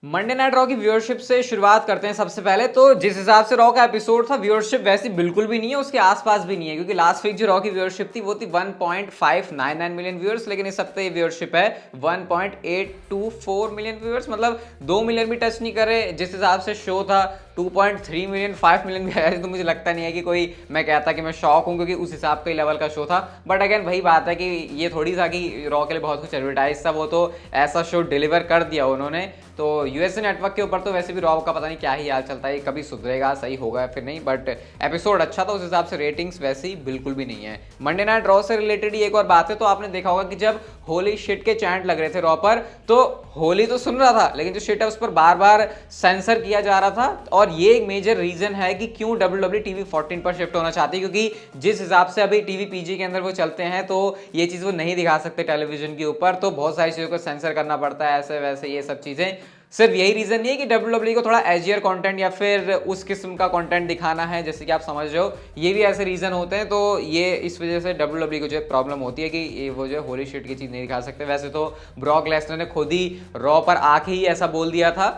Monday night raw की viewership से शुरुआत करते हैं। सबसे पहले तो जिस हिसाब से रॉ का एपिसोड था, व्यूअरशिप वैसी बिल्कुल भी नहीं है, उसके आसपास भी नहीं है, क्योंकि लास्ट वीक जो रॉ की व्यूअरशिप थी वो थी 1.599 मिलियन व्यूअर्स, लेकिन इस हफ्ते ये व्यूअरशिप है 1.824 मिलियन व्यूअर्स, मतलब 2 मिलियन भी टच नहीं कर रहे। जिस हिसाब से शो था 2.3 मिलियन 5 मिलियन भी आया, तो मुझे लगता नहीं है कि कोई मैं कहता कि मैं शॉक हूँ, क्योंकि उस हिसाब के लेवल का शो था। बट अगेन वही बात है कि ये थोड़ी सा कि रॉ के लिए बहुत कुछ एडवर्टाइज था, वो तो ऐसा शो डिलीवर कर दिया उन्होंने। तो यूएसए नेटवर्क के ऊपर तो वैसे भी रॉ का पता नहीं क्या ही हाल चलता है, कभी सुधरेगा, सही होगा फिर नहीं, बट एपिसोड अच्छा था, उस हिसाब से रेटिंग्स वैसी बिल्कुल भी नहीं है। मंडे नाइट रॉ से रिलेटेड एक और बात है, तो आपने देखा होगा कि जब होली शिट के चैंट लग रहे थे रॉ पर, तो होली तो सुन रहा था, लेकिन जो शिट है उस पर बार बार सेंसर किया जा रहा था। और ये एक मेजर रीजन है कि क्यों WWE टीवी 14 पर शिफ्ट होना चाहती है, क्योंकि जिस हिसाब से अभी टीवी पीजी के अंदर वो चलते हैं, तो ये चीज़ वो नहीं दिखा सकते टेलीविजन के ऊपर, तो बहुत सारी चीज़ों को सेंसर करना पड़ता है, ऐसे वैसे ये सब चीज़ें। सिर्फ यही रीजन नहीं है कि WWE को थोड़ा एजियर कंटेंट या फिर उस किस्म का कंटेंट दिखाना है, जैसे कि आप समझ रहे हो, ये भी ऐसे रीजन होते हैं। तो ये इस वजह से WWE को जो प्रॉब्लम होती है कि वो जो होली शिट की चीज़ नहीं दिखा सकते। वैसे तो ब्रॉक लेसनर ने खुद ही रॉ पर आके ही ऐसा बोल दिया था।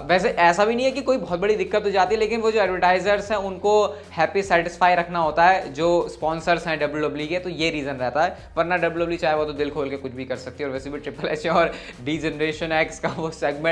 वैसे ऐसा भी नहीं है कि कोई बहुत बड़ी दिक्कत हो जाती है, लेकिन वो जो एडवर्टाइजर्स हैं उनको हैप्पी सेटिस्फाई रखना होता है, जो स्पॉन्सर्स हैं WWE के, तो ये रीज़न रहता है। वरना WWE चाहे वो तो दिल खोल के कुछ भी कर सकती है। और वैसे भी ट्रिपल एच और डी जनरेशन एक्स का वो सेगमेंट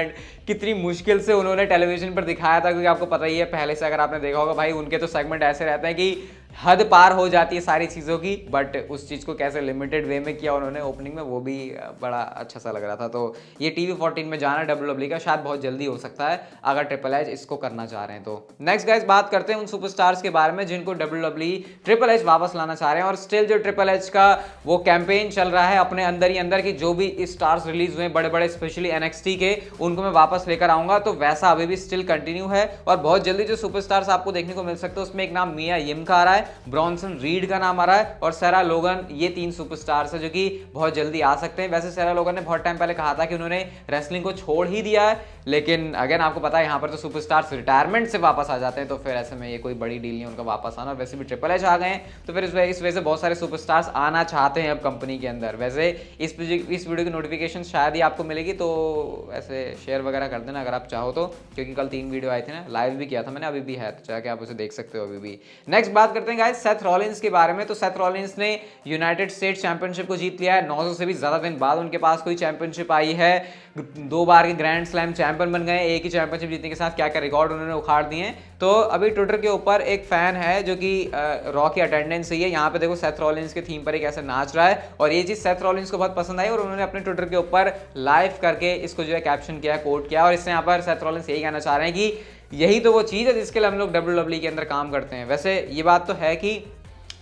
कितनी मुश्किल से उन्होंने टेलीविजन पर दिखाया था, क्योंकि आपको पता ही है पहले से, अगर आपने देखा होगा भाई, उनके तो सेगमेंट ऐसे रहते हैं कि हद पार हो जाती है सारी चीज़ों की। बट उस चीज़ को कैसे लिमिटेड वे में किया उन्होंने ओपनिंग में, वो भी बड़ा अच्छा सा लग रहा था। तो ये टीवी 14 में जाना WWE का शायद बहुत जल्दी हो सकता है, अगर ट्रिपल एच इसको करना चाह रहे हैं तो। नेक्स्ट गाइस, बात करते हैं उन सुपरस्टार्स के बारे में जिनको WWE ट्रिपल एच वापस लाना चाह रहे हैं। और स्टिल जो ट्रिपल एच का वो कैंपेन चल रहा है अपने अंदर ही अंदर, कि जो भी स्टार्स रिलीज हुए बड़े बड़े, स्पेशली NXT के, उनको मैं वापस लेकर आऊंगा, तो वैसा अभी भी स्टिल कंटिन्यू है। और बहुत जल्दी जो सुपरस्टार्स आपको देखने को मिल सकते हैं, उसमें एक नाम मिया यिम का आ रहा है, ब्रॉनसन रीड का नाम आ रहा है, और सेरा लोगन। ये 3 सुपरस्टार्स है जो कि बहुत जल्दी आ सकते हैं। वैसे सेरा लोगन ने बहुत टाइम पहले कहा था कि उन्होंने रेसलिंग को छोड़ ही दिया है, लेकिन अगेन आपको पता है यहाँ पर तो सुपरस्टार्स रिटायरमेंट से वापस आ जाते हैं, तो फिर ऐसे में ये कोई बड़ी डील नहीं उनका वापस आना। वैसे भी ट्रिपल एच आ गए हैं, तो फिर इस वजह से बहुत सारे सुपरस्टार्स आना चाहते हैं अब कंपनी के अंदर। वैसे इस वीडियो की नोटिफिकेशन शायद ही आपको मिलेगी, तो ऐसे शेयर वगैरह कर देना अगर आप चाहो तो, क्योंकि कल 3 वीडियो आए थे ना, लाइव भी किया था मैंने, अभी भी है, तो जाके आप उसे देख सकते हो अभी भी। नेक्स्ट बात करते हैं गाइस सेथ रॉलिंस के बारे में। तो सेथ रॉलिंस ने यूनाइटेड स्टेट्स चैंपियनशिप को जीत लिया है। 900 से भी ज्यादा दिन बाद उनके पास कोई चैंपियनशिप आई है। 2 बार के ग्रैंड स्लैम चैंपियन बन गए। एक ही चैंपियनशिप जीतने के साथ क्या क्या रिकॉर्ड उन्होंने उखाड़ दिए हैं। तो अभी ट्विटर के ऊपर एक फैन है जो कि रॉ की अटेंडेंस ही है, यहाँ पे देखो सेथ रॉलिंस के थीम पर एक ऐसे नाच रहा है, और ये चीज सेथ रॉलिंस को बहुत पसंद आई, और उन्होंने अपने ट्विटर के ऊपर लाइव करके इसको जो है कैप्शन किया, कोट किया। और इससे यहाँ पर सेथ रॉलिंस यही कहना चाह रहे हैं कि यही तो वो चीज़ है जिसके लिए हम लोग WWE के अंदर काम करते हैं। वैसे ये बात तो है कि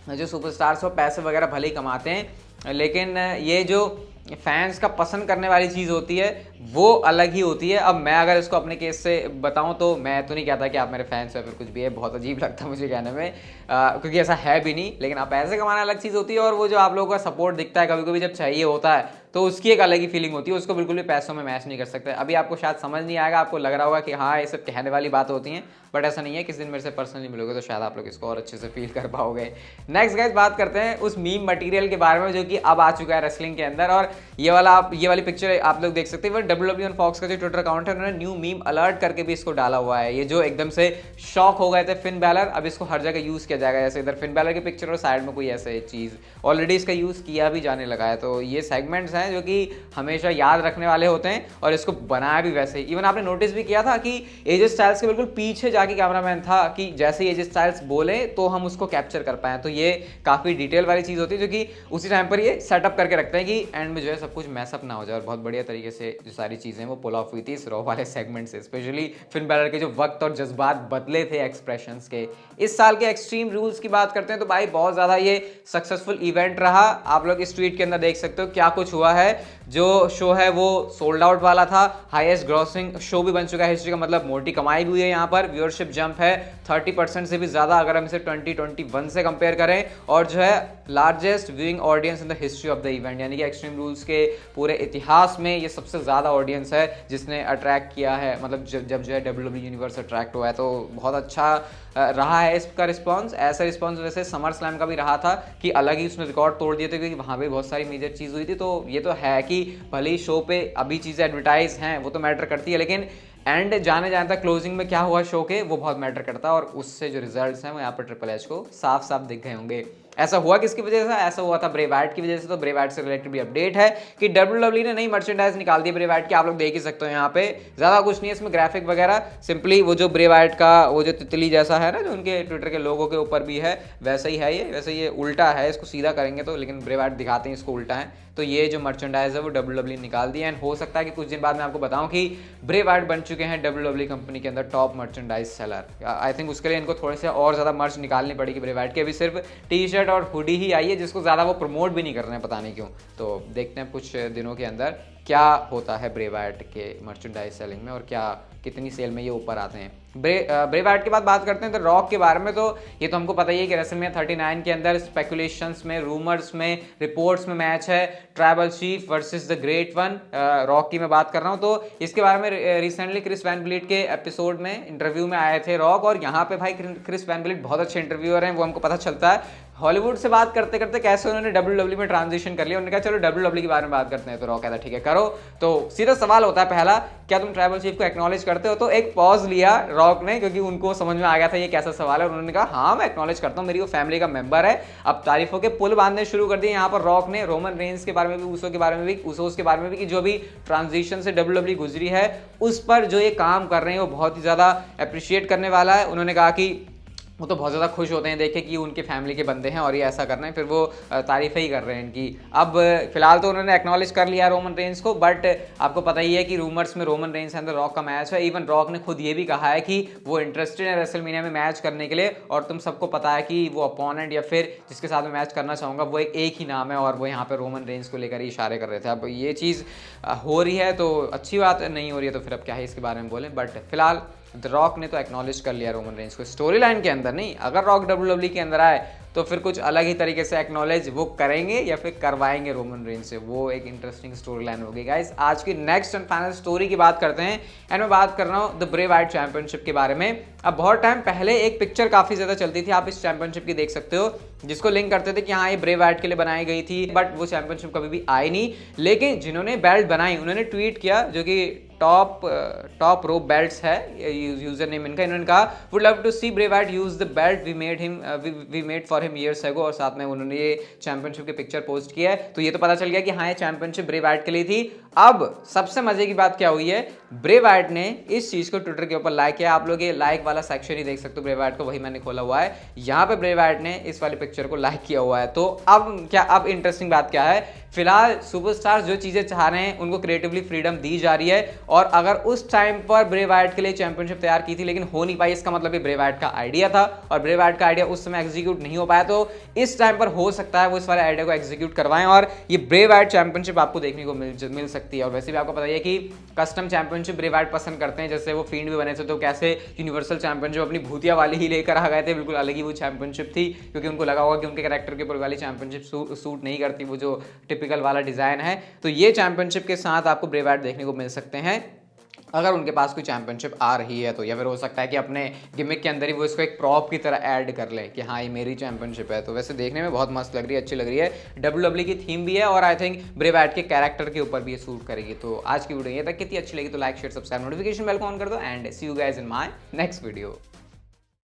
जो सुपरस्टार्स हो पैसे वगैरह भले ही कमाते हैं, लेकिन ये जो फैंस का पसंद करने वाली चीज़ होती है वो अलग ही होती है। अब मैं अगर इसको अपने केस से बताऊं, तो मैं तो नहीं कहता कि आप मेरे फैंस हो फिर कुछ भी है, बहुत अजीब लगता है मुझे कहने में, क्योंकि ऐसा है भी नहीं। लेकिन आप पैसे कमाना अलग चीज़ होती है, और वो जो आप लोगों का सपोर्ट दिखता है कभी कभी जब चाहिए होता है, तो उसकी एक अलग ही फीलिंग होती है, उसको बिल्कुल भी पैसों में मैच नहीं कर सकते। अभी आपको शायद समझ नहीं आएगा, आपको लग रहा होगा कि हाँ ये सब कहने वाली बात होती हैं, बट ऐसा नहीं है। किसी दिन मेरे से पर्सनली मिलोगे तो शायद आप लोग इसको और अच्छे से फील कर पाओगे। नेक्स्ट गाइस, बात करते हैं उस मीम मटेरियल के बारे में जो कि अब आ चुका है रेसलिंग के अंदर। और ये वाली पिक्चर आप लोग देख सकते हैं, WWE on Fox का जो ट्विटर अकाउंट है, उन्होंने न्यू मीम अलर्ट करके भी इसको डाला हुआ है। ये जो एकदम से शॉक हो गए थे फिन बैलर, अब इसको हर जगह यूज किया जाएगा, जैसे इधर फिन बैलर की पिक्चर और साइड में कोई ऐसे चीज, ऑलरेडी इसका यूज किया भी जाने लगा है। तो ये सेगमेंट्स हैं जो कि हमेशा याद रखने वाले होते हैं, और इसको बनाया भी वैसे ही। इवन आपने नोटिस भी किया था कि एजे स्टाइल्स के बिल्कुल पीछे जाके कैमरामैन था, कि जैसे एजे स्टाइल्स बोले तो हम उसको कैप्चर कर पाए। तो ये काफी डिटेल वाली चीज होती है, जो कि उसी टाइम पर ये सेटअप करके रखते हैं कि एंड में जो है सब कुछ मैसअप ना हो जाए। और बहुत बढ़िया तरीके से जो सारी चीजें वो पुल ऑफ हुई थी इस रॉ वाले सेगमेंट से, स्पेशली फिन बैलर के जो वक्त और जज्बात बदले थे एक्सप्रेशंस के। इस साल के एक्सट्रीम रूल्स की बात करते हैं, तो भाई बहुत ज्यादा ये सक्सेसफुल इवेंट रहा। आप लोग इस ट्वीट के अंदर देख सकते हो क्या कुछ हुआ है। जो शो है वो सोल्ड आउट वाला था, हाईएस्ट ग्रॉसिंग शो भी बन चुका है हिस्ट्री का, मतलब मोटी कमाई भी हुई है यहाँ पर। व्यूअरशिप जंप है 30% से भी ज्यादा अगर हम इसे 2021 से कंपेयर करें, और जो है largest viewing audience in the history of the event, यानी कि एक्सट्रीम रूल्स के पूरे इतिहास में ये सबसे ज्यादा ऑडियंस है जिसने अट्रैक्ट किया है, मतलब जब जो है WWE यूनिवर्स अट्रैक्ट हुआ है। तो बहुत अच्छा रहा है इसका रिस्पॉन्स। ऐसा रिस्पॉन्स वैसे समर स्लैम का भी रहा था कि अलग ही उसने रिकॉर्ड तोड़ दिए थे, क्योंकि वहाँ पे बहुत सारी मेजर चीज़ हुई थी। तो ये तो है कि भले ही शो पे अभी चीज़ें एडवर्टाइज हैं वो तो मैटर करती है, लेकिन एंड जाने तक क्लोजिंग में क्या हुआ शो के वो बहुत मैटर करता है, और उससे जो रिजल्ट्स हैं वो यहाँ पर ट्रिपल एच को साफ साफ दिख गए होंगे। ऐसा हुआ किसकी वजह से? ऐसा हुआ था ब्रे वाइट की वजह से। तो ब्रे वाइट से रिलेटेड भी अपडेट है कि WWE ने नई मर्चेंडाइज निकाल दी ब्रे वाइट की, आप लोग देख ही सकते हो यहाँ पे। ज़्यादा कुछ नहीं है इसमें, ग्राफिक वगैरह, सिंपली वो जो ब्रे वाइट का वो जो तितली जैसा है ना, जो उनके ट्विटर के लोगों के ऊपर भी है, वैसा ही है ये। वैसे ये उल्टा है, इसको सीधा करेंगे तो, लेकिन ब्रे वाइट दिखाते हैं इसको उल्टा है। तो ये जो मर्चेंडाइज है वो WWE निकाल दी है, एंड हो सकता है कि कुछ दिन बाद मैं आपको बताऊं कि ब्रे वाइट बन चुके हैं WWE कंपनी के अंदर top merchandise seller. I think उसके लिए इनको थोड़े से और ज़्यादा मर्च निकालनी पड़ेगी ब्रे वाइट की। अभी सिर्फ टी शर्ट और हुडी ही आई है जिसको ज़्यादा वो प्रमोट भी नहीं कर रहे हैं, पता नहीं क्यों। तो देखते हैं कुछ दिनों के अंदर क्या होता है ब्रे वाइट के मर्चेंडाइज सेलिंग में, और क्या कितनी सेल में ये ऊपर आते हैं। ब्रे वाइट के बाद बात करते हैं तो रॉक के बारे में। तो ये तो हमको पता ही है कि रेसलमेनिया 39 के अंदर स्पेकुलेशंस में, रूमर्स में, रिपोर्ट्स में मैच है tribal chief versus the great one. Rock की मैं बात कर रहा हूँ। तो इसके बारे में रिसेंटली क्रिस वैन ब्लीट के एपिसोड में इंटरव्यू में आए थे रॉक, और यहाँ पे भाई क्रिस वैन ब्लीट बहुत अच्छे इंटरव्यूअर हैं, वो हमको पता चलता है हॉलीवुड से बात करते करते कैसे उन्होंने WWE में ट्रांजिशन कर लिया। उन्होंने कहा चलो WWE के बारे में बात करते हैं। तो रॉक कहता ठीक है करो। तो सीधा सवाल होता है पहला, क्या तुम ट्राइबल चीफ को एक्नॉलेज करते हो? तो एक पॉज लिया रॉक ने, क्योंकि उनको समझ में आ गया था ये कैसा सवाल है। उन्होंने कहा हाँ मैं एक्नॉलेज करता हूँ, मेरी वो फैमिली का मेंबर है। अब तारीफों के पुल बांधने शुरू कर दिए यहाँ पर रॉक ने, रोमन रेंस के बारे में भी, ऊसो के बारे में भी, ऊसोस के बारे में भी, कि जो भी ट्रांजिशन से WWE गुजरी है उस पर जो ये काम कर रहे हैं वो बहुत ही ज़्यादा अप्रिशिएट करने वाला है। उन्होंने कहा कि वो तो बहुत ज़्यादा खुश होते हैं देखे कि उनके फैमिली के बंदे हैं और ये ऐसा कर रहे हैं, फिर वो तारीफ़ें ही कर रहे हैं इनकी। अब फिलहाल तो उन्होंने एक्नॉलेज कर लिया रोमन रेंस को, बट आपको पता ही है कि रूमर्स में Roman Reigns and the rock का मैच है। इवन रॉक ने खुद ये भी कहा है कि वो इंटरेस्टेड है रेसलमेनिया में मैच करने के लिए, और तुम सबको पता है कि वो अपोनेंट या फिर जिसके साथ मैं मैच करना चाहूँगा वो एक ही नाम है, और वो यहाँ पर रोमन रेंस को लेकर ही इशारे कर रहे थे। अब ये चीज़ हो रही है तो अच्छी बात नहीं हो रही है तो फिर अब क्या है इसके बारे में बोलें, बट फिलहाल द रॉक ने तो एक्नॉलेज कर लिया रोमन रेंस को। स्टोरी लाइन के अंदर नहीं, अगर रॉक WWE के अंदर आए तो फिर कुछ अलग ही तरीके से एक्नॉलेज वो करेंगे या फिर करवाएंगे रोमन रेंस से, वो एक इंटरेस्टिंग स्टोरी लाइन होगी। गाइस आज की नेक्स्ट एंड फाइनल स्टोरी की बात करते हैं, एंड मैं बात कर रहा हूँ द ब्रे वाइट चैंपियनशिप के बारे में। अब बहुत टाइम पहले एक पिक्चर काफ़ी ज़्यादा चलती थी, आप इस चैंपियनशिप की देख सकते हो, जिसको लिंक करते थे कि हाँ ये ब्रे वाइट के लिए बनाई गई थी, बट वो चैंपियनशिप कभी भी आई नहीं। लेकिन जिन्होंने बेल्ट बनाई उन्होंने ट्वीट किया, जो कि टॉप रोप बेल्ट्स है यूजर नेम इनका। इन्होंने कहा would love to see Bray Wyatt use the belt we made for him years ago, और साथ में उन्होंने ये चैंपियनशिप की पिक्चर पोस्ट किया है। तो ये तो पता चल गया कि हाँ ये चैंपियनशिप ब्रे वाइट के लिए थी। अब सबसे मजे की बात क्या हुई है, ब्रे वाइट ने इस चीज को ट्विटर के ऊपर लाइक किया। आप लोग ये लाइक वाला सेक्शन ही देख सकते हो ब्रे वाइट को, वही मैंने खोला हुआ है। यहाँ पे ब्रे वाइट ने इस वाली पिक्चर को लाइक किया हुआ है। तो अब इंटरेस्टिंग बात क्या है, फिलहाल सुपरस्टार जो चीजें चाह रहे हैं उनको क्रिएटिवली फ्रीडम दी जा रही है, और अगर उस टाइम पर ब्रे वाइट के लिए चैंपियनशिप तैयार की थी लेकिन हो नहीं पाई, इसका मतलब ये ब्रे वाइट का आइडिया था और ब्रे वाइट का आइडिया उस समय एग्जीक्यूट नहीं हो पाया। तो इस टाइम पर हो सकता है वो इस वाले आइडिया को एग्जीक्यूट करवाएं और ये ब्रे वाइट चैंपियनशिप आपको देखने को मिल सकती है। और वैसे भी आपको पता है कि कस्टम चैंपियनशिप ब्रे वाइट पसंद करते हैं, जैसे वो फील्ड भी बने थे तो कैसे यूनिवर्सल चैंपियनशिप अपनी भूतिया वाली ही लेकर आ गए थे, बिल्कुल अलग ही वो चैंपियनशिप थी, क्योंकि उनको लगा होगा कि उनके कैरेक्टर के ऊपर वाली चैंपियनशिप सूट नहीं करती, वो जो टिपिकल वाला डिजाइन है। तो ये चैंपियनशिप के साथ आपको ब्रे वाइट देखने को मिल सकते हैं अगर उनके पास कोई चैंपियनशिप आ रही है तो, या फिर हो सकता है कि अपने गिमिक के अंदर ही वो इसको एक प्रॉप की तरह ऐड कर ले कि हाँ ये मेरी चैंपियनशिप है। तो वैसे देखने में बहुत मस्त लग रही है, अच्छी लग रही है, WWE की थीम भी है और आई थिंक ब्रे वाइट के कैरेक्टर के ऊपर भी ये सूट करेगी। तो आज की वीडियो ये तक कितनी अच्छी लगी तो like share subscribe notification bell को ऑन कर दो, and see you guys in my next video.